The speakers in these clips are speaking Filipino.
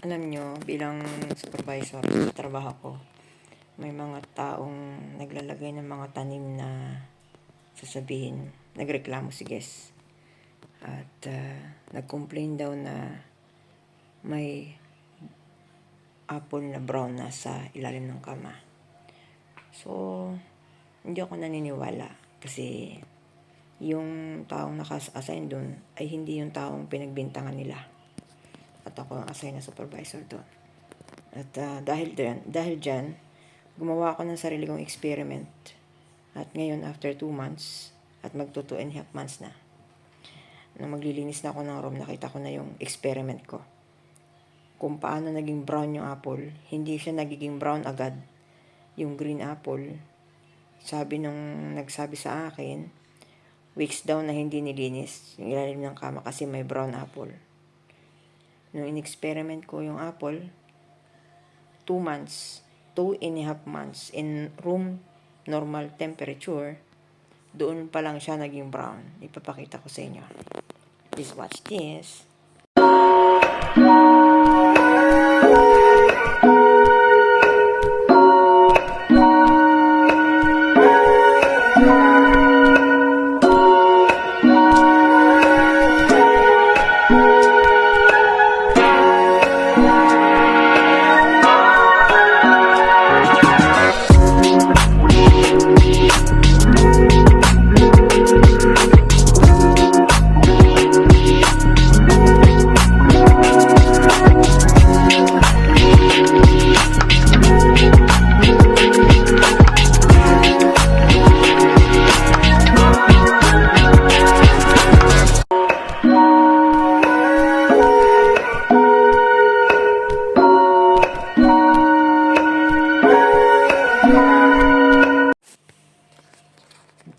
Alam nyo, bilang supervisor sa trabaho ko, may mga taong naglalagay ng mga tanim na sasabihin, nagreklamo si guest. At nag-complain daw na may apple na brown na sa ilalim ng kama. So, hindi ako naniniwala kasi yung taong naka-assign doon ay hindi yung taong pinagbintangan nila. At ako ang assign na supervisor doon. At dahil dyan, gumawa ako ng sarili kong experiment. At ngayon, after 2 months, at magto 2.5 months na, nung maglilinis na ako ng room, nakita ko na yung experiment ko. Kung paano naging brown yung apple, hindi siya nagiging brown agad. Yung green apple, sabi nung nagsabi sa akin, weeks daw na hindi nilinis yung ilalim ng kama kasi may brown apple. Nung in-experiment ko yung apple, 2 months, 2.5 months in room normal temperature, doon pa lang siya naging brown. Ipapakita ko sa inyo. Please watch this.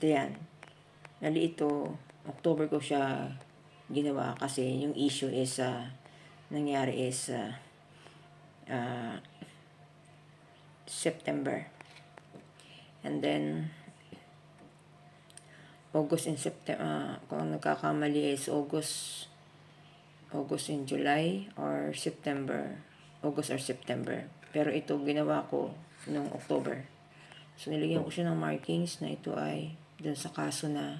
Ito yan. Nali ito, October ko siya ginawa kasi yung issue is, nangyari is September. And then, August and September, kung nagkakamali is August and July or September. August or September. Pero ito ginawa ko noong October. So, nilagyan ko siya ng markings na ito ay dun sa kaso na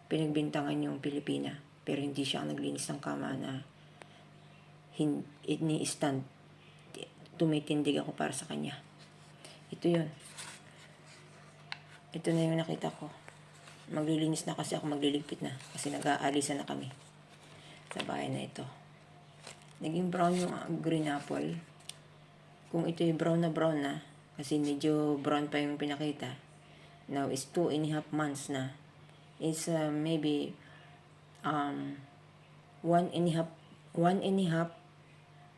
pinagbintangan yung Pilipina. Pero hindi siya ang naglinis ng kama na ini-stand. Tumitindig ako para sa kanya. Ito yun. Ito na yung nakita ko. Maglilinis na kasi ako, magliligpit na. Kasi nag-aalisan na kami sa bahay na ito. Naging brown yung green apple. Kung ito yung brown na, kasi medyo brown pa yung pinakita. Now, is 2.5 months na. It's maybe 1.5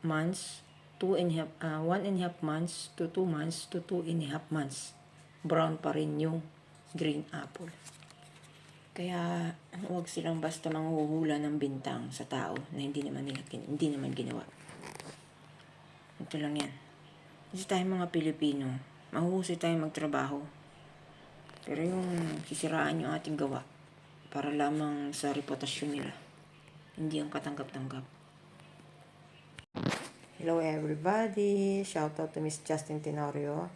months, 1.5 months to 2 months to 2.5 months. Brown pa rin yung green apple. Kaya, huwag silang basta manghuhula ng bintang sa tao na hindi naman ginawa. Ito lang yan. Kasi tayong mga Pilipino, mahuhusay tayong magtrabaho. Pero yung sisiraan yung ating gawa para lamang sa reputasyon nila. Hindi ang katanggap-tanggap. Hello everybody! Shout out to Miss Justin Tenorio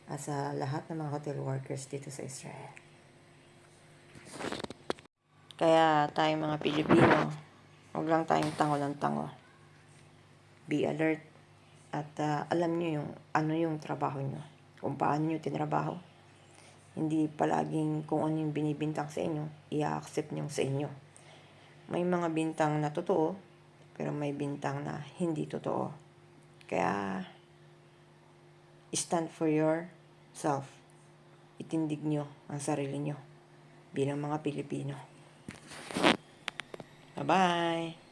at sa lahat ng mga hotel workers dito sa Israel. Kaya tayong mga Pilipino, huwag lang tayong tango ng tango. Be alert. At alam nyo ano yung trabaho nyo. Kung paano nyo tinrabaho. Hindi palaging kung ano yung binibintang sa inyo, i-accept nyo sa inyo. May mga bintang na totoo, pero may bintang na hindi totoo. Kaya, stand for yourself. Itindig nyo ang sarili nyo bilang mga Pilipino. Bye-bye!